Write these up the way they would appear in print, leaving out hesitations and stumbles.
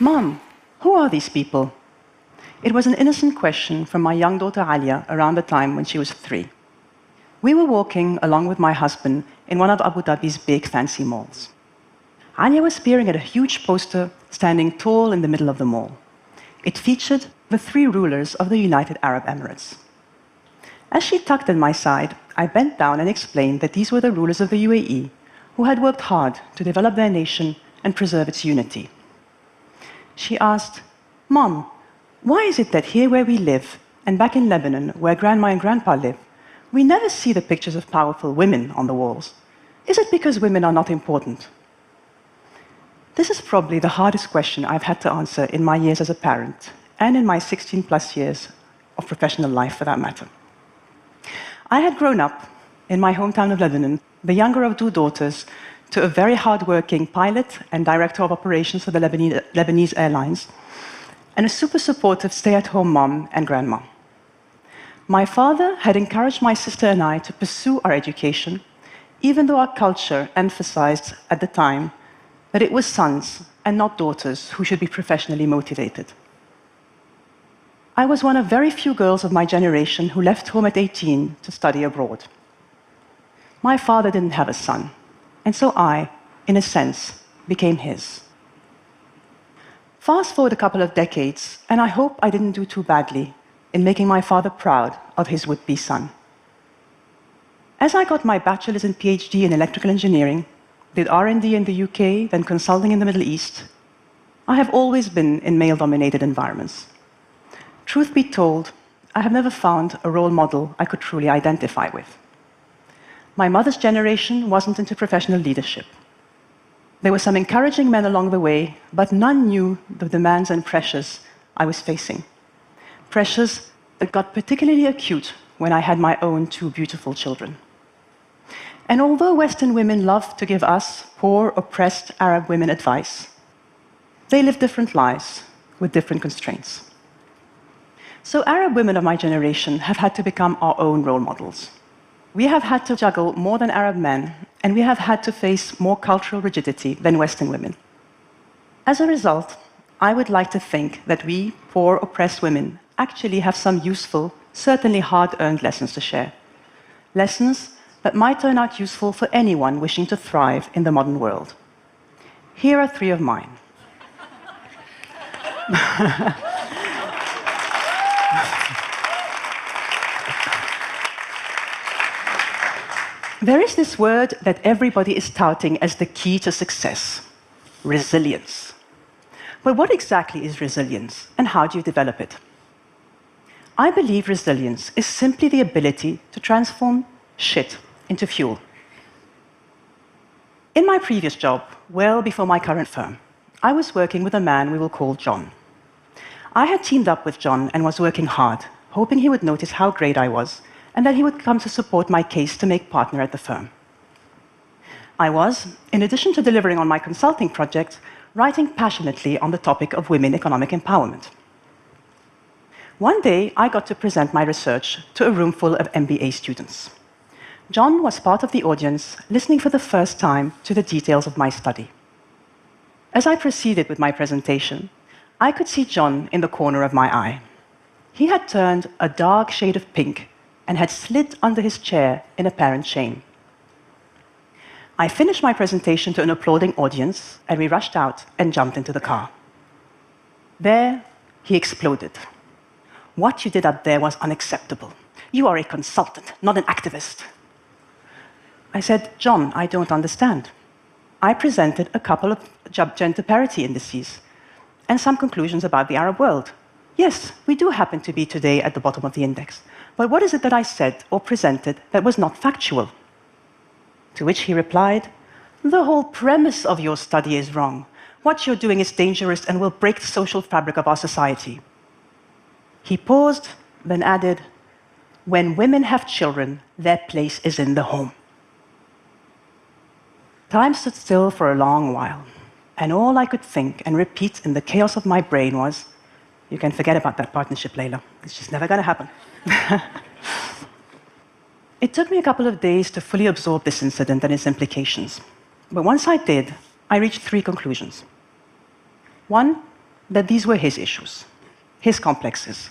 "Mom, who are these people?" It was an innocent question from my young daughter Alia around the time when she was 3. We were walking along with my husband in one of Abu Dhabi's big fancy malls. Alia was peering at a huge poster standing tall in the middle of the mall. It featured the 3 rulers of the United Arab Emirates. As she tugged at my side, I bent down and explained that these were the rulers of the UAE who had worked hard to develop their nation and preserve its unity. She asked, "Mom, why is it that here where we live, and back in Lebanon, where Grandma and Grandpa live, we never see the pictures of powerful women on the walls? Is it because women are not important?" This is probably the hardest question I've had to answer in my years as a parent, and in my 16+ years of professional life, for that matter. I had grown up in my hometown of Lebanon, the younger of 2 daughters, to a very hard-working pilot and director of operations for the Lebanese Airlines, and a super supportive stay-at-home mom and grandma. My father had encouraged my sister and I to pursue our education, even though our culture emphasized at the time that it was sons and not daughters who should be professionally motivated. I was one of very few girls of my generation who left home at 18 to study abroad. My father didn't have a son, and so I, in a sense, became his. Fast forward a couple of decades, and I hope I didn't do too badly in making my father proud of his would-be son. As I got my bachelor's and PhD in electrical engineering, did R&D in the UK, then consulting in the Middle East, I have always been in male-dominated environments. Truth be told, I have never found a role model I could truly identify with. My mother's generation wasn't into professional leadership. There were some encouraging men along the way, but none knew the demands and pressures I was facing. Pressures that got particularly acute when I had my own 2 beautiful children. And although Western women love to give us, poor, oppressed Arab women advice, they live different lives with different constraints. So Arab women of my generation have had to become our own role models. We have had to juggle more than Arab men, and we have had to face more cultural rigidity than Western women. As a result, I would like to think that we, poor, oppressed women, actually have some useful, certainly hard-earned lessons to share. Lessons that might turn out useful for anyone wishing to thrive in the modern world. Here are 3 of mine. There is this word that everybody is touting as the key to success: resilience. But what exactly is resilience, and how do you develop it? I believe resilience is simply the ability to transform shit into fuel. In my previous job, well before my current firm, I was working with a man we will call John. I had teamed up with John and was working hard, hoping he would notice how great I was and that he would come to support my case to make partner at the firm. I was, in addition to delivering on my consulting project, writing passionately on the topic of women economic empowerment. One day, I got to present my research to a room full of MBA students. John was part of the audience, listening for the first time to the details of my study. As I proceeded with my presentation, I could see John in the corner of my eye. He had turned a dark shade of pink and had slid under his chair in apparent shame. I finished my presentation to an applauding audience, and we rushed out and jumped into the car. There, he exploded. "What you did up there was unacceptable. You are a consultant, not an activist." I said, "John, I don't understand. I presented a couple of gender parity indices and some conclusions about the Arab world. Yes, we do happen to be today at the bottom of the index. But what is it that I said or presented that was not factual?" To which he replied, "The whole premise of your study is wrong. What you're doing is dangerous and will break the social fabric of our society." He paused, then added, "When women have children, their place is in the home." Time stood still for a long while, and all I could think and repeat in the chaos of my brain was, "You can forget about that partnership, Leila. It's just never going to happen." It took me a couple of days to fully absorb this incident and its implications. But once I did, I reached 3 conclusions. 1, that these were his issues, his complexes.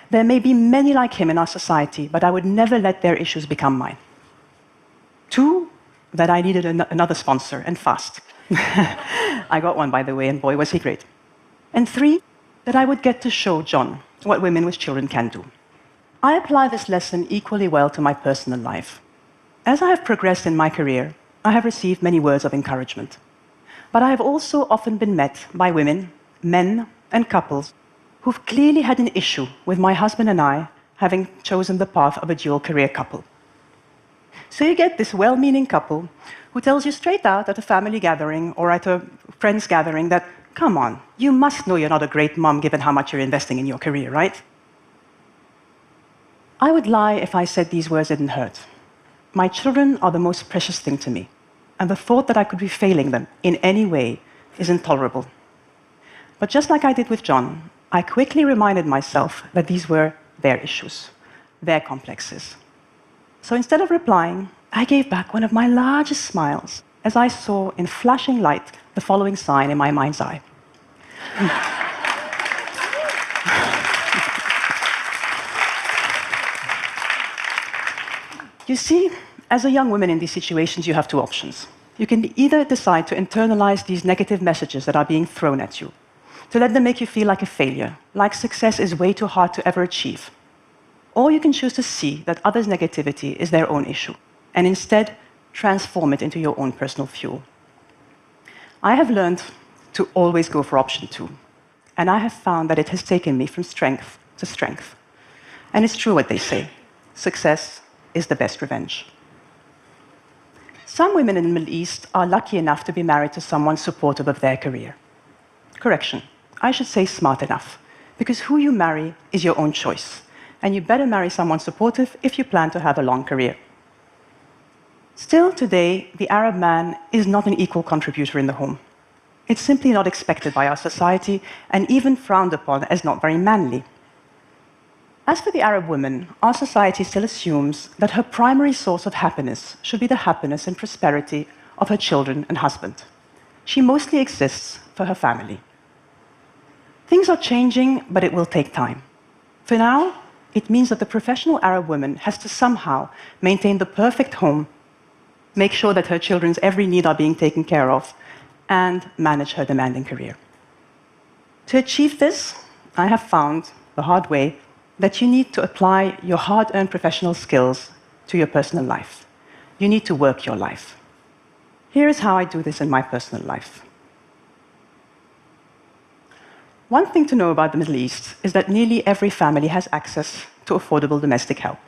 There may be many like him in our society, but I would never let their issues become mine. 2, that I needed another sponsor, and fast. I got one, by the way, and boy, was he great. And 3, that I would get to show John what women with children can do. I apply this lesson equally well to my personal life. As I have progressed in my career, I have received many words of encouragement. But I have also often been met by women, men, and couples who've clearly had an issue with my husband and I having chosen the path of a dual career couple. So you get this well-meaning couple who tells you straight out at a family gathering or at a friend's gathering that, come on, you must know you're not a great mom given how much you're investing in your career, right? I would lie if I said these words didn't hurt. My children are the most precious thing to me, and the thought that I could be failing them in any way is intolerable. But just like I did with John, I quickly reminded myself that these were their issues, their complexes. So instead of replying, I gave back one of my largest smiles as I saw in flashing light the following sign in my mind's eye. You see, as a young woman in these situations, you have 2 options. You can either decide to internalize these negative messages that are being thrown at you, to let them make you feel like a failure, like success is way too hard to ever achieve. Or you can choose to see that others' negativity is their own issue, and instead transform it into your own personal fuel. I have learned to always go for option 2, and I have found that it has taken me from strength to strength. And it's true what they say, success is the best revenge. Some women in the Middle East are lucky enough to be married to someone supportive of their career. Correction, I should say smart enough, because who you marry is your own choice, and you better marry someone supportive if you plan to have a long career. Still, today, the Arab man is not an equal contributor in the home. It's simply not expected by our society, and even frowned upon as not very manly. As for the Arab woman, our society still assumes that her primary source of happiness should be the happiness and prosperity of her children and husband. She mostly exists for her family. Things are changing, but it will take time. For now, it means that the professional Arab woman has to somehow maintain the perfect home, make sure that her children's every need are being taken care of, and manage her demanding career. To achieve this, I have found, the hard way, that you need to apply your hard-earned professional skills to your personal life. You need to work your life. Here is how I do this in my personal life. One thing to know about the Middle East is that nearly every family has access to affordable domestic help.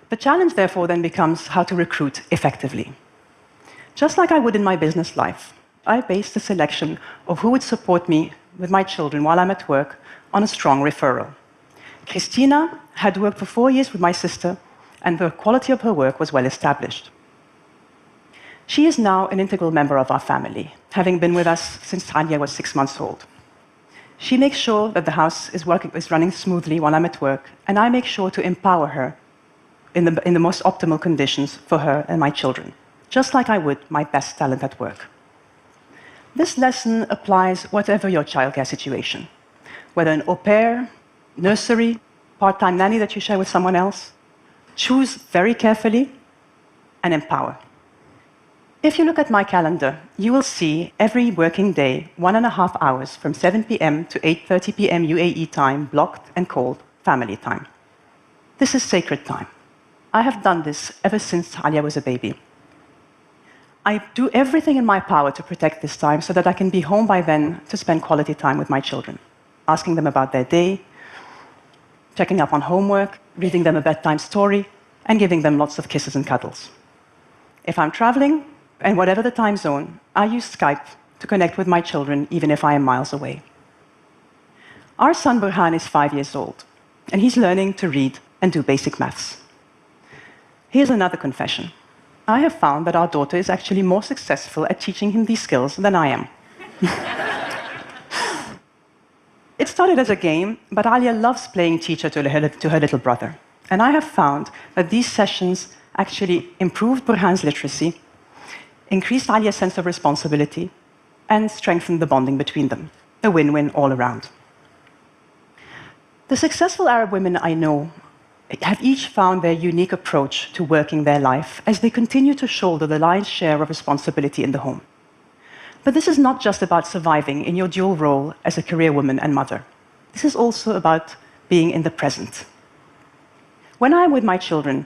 The challenge, therefore, then becomes how to recruit effectively. Just like I would in my business life, I base the selection of who would support me with my children while I'm at work on a strong referral. Christina had worked for 4 years with my sister, and the quality of her work was well established. She is now an integral member of our family, having been with us since Tanya was 6 months old. She makes sure that the house is running smoothly while I'm at work, and I make sure to empower her in the most optimal conditions for her and my children, just like I would my best talent at work. This lesson applies whatever your childcare situation, whether an au pair, nursery, part-time nanny that you share with someone else. Choose very carefully and empower. If you look at my calendar, you will see every working day 1.5 hours from 7 p.m. to 8:30 p.m. UAE time blocked and called family time. This is sacred time. I have done this ever since Alia was a baby. I do everything in my power to protect this time so that I can be home by then to spend quality time with my children, asking them about their day, checking up on homework, reading them a bedtime story, and giving them lots of kisses and cuddles. If I'm traveling, and whatever the time zone, I use Skype to connect with my children, even if I am miles away. Our son Burhan is 5 years old, and he's learning to read and do basic maths. Here's another confession. I have found that our daughter is actually more successful at teaching him these skills than I am. It started as a game, but Alia loves playing teacher to her little brother. And I have found that these sessions actually improved Burhan's literacy, increased Alia's sense of responsibility, and strengthened the bonding between them. A win-win all around. The successful Arab women I know have each found their unique approach to working their life as they continue to shoulder the lion's share of responsibility in the home. But this is not just about surviving in your dual role as a career woman and mother. This is also about being in the present. When I'm with my children,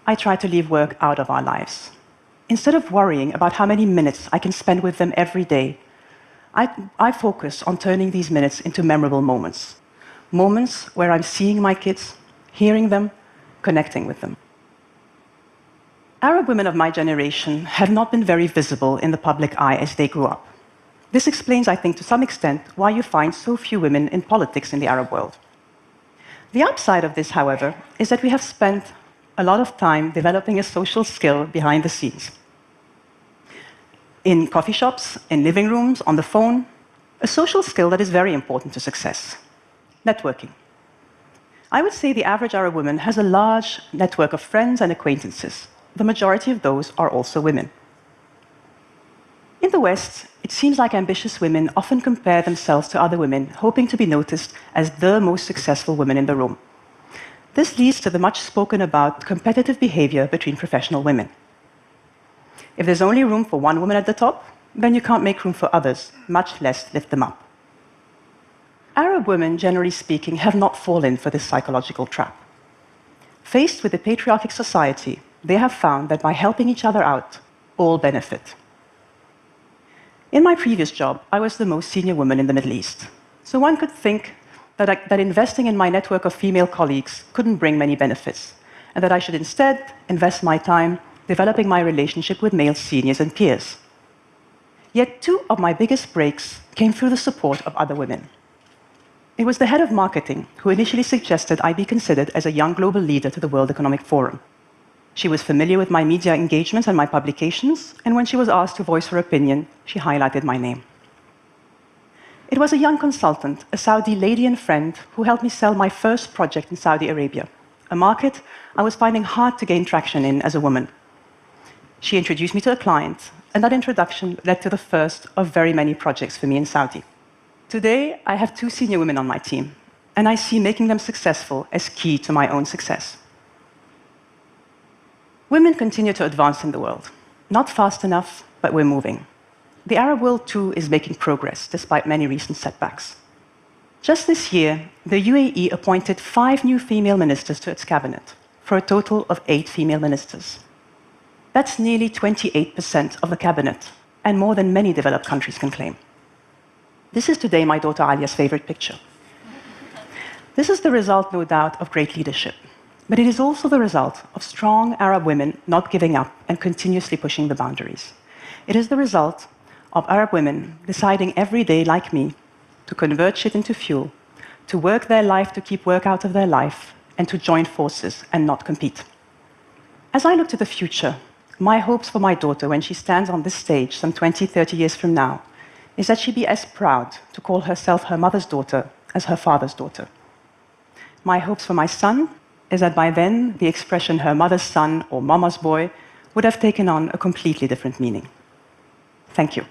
I try to leave work out of our lives. Instead of worrying about how many minutes I can spend with them every day, I focus on turning these minutes into memorable moments. Moments where I'm seeing my kids, hearing them, connecting with them. Arab women of my generation have not been very visible in the public eye as they grew up. This explains, I think, to some extent, why you find so few women in politics in the Arab world. The upside of this, however, is that we have spent a lot of time developing a social skill behind the scenes. In coffee shops, in living rooms, on the phone, a social skill that is very important to success: networking. I would say the average Arab woman has a large network of friends and acquaintances. The majority of those are also women. In the West, it seems like ambitious women often compare themselves to other women, hoping to be noticed as the most successful woman in the room. This leads to the much spoken about competitive behavior between professional women. If there's only room for one woman at the top, then you can't make room for others, much less lift them up. Arab women, generally speaking, have not fallen for this psychological trap. Faced with a patriarchic society, they have found that by helping each other out, all benefit. In my previous job, I was the most senior woman in the Middle East. So one could think that investing in my network of female colleagues couldn't bring many benefits, and that I should instead invest my time developing my relationship with male seniors and peers. Yet 2 of my biggest breaks came through the support of other women. It was the head of marketing who initially suggested I be considered as a young global leader to the World Economic Forum. She was familiar with my media engagements and my publications, and when she was asked to voice her opinion, she highlighted my name. It was a young consultant, a Saudi lady and friend, who helped me sell my first project in Saudi Arabia, a market I was finding hard to gain traction in as a woman. She introduced me to a client, and that introduction led to the first of very many projects for me in Saudi. Today, I have 2 senior women on my team, and I see making them successful as key to my own success. Women continue to advance in the world. Not fast enough, but we're moving. The Arab world, too, is making progress, despite many recent setbacks. Just this year, the UAE appointed 5 new female ministers to its cabinet, for a total of 8 female ministers. That's nearly 28% of the cabinet, and more than many developed countries can claim. This is today my daughter Alia's favorite picture. This is the result, no doubt, of great leadership, but it is also the result of strong Arab women not giving up and continuously pushing the boundaries. It is the result of Arab women deciding every day, like me, to convert shit into fuel, to work their life to keep work out of their life, and to join forces and not compete. As I look to the future, my hopes for my daughter when she stands on this stage some 20, 30 years from now is that she be as proud to call herself her mother's daughter as her father's daughter. My hopes for my son is that by then the expression her mother's son or mama's boy would have taken on a completely different meaning. Thank you.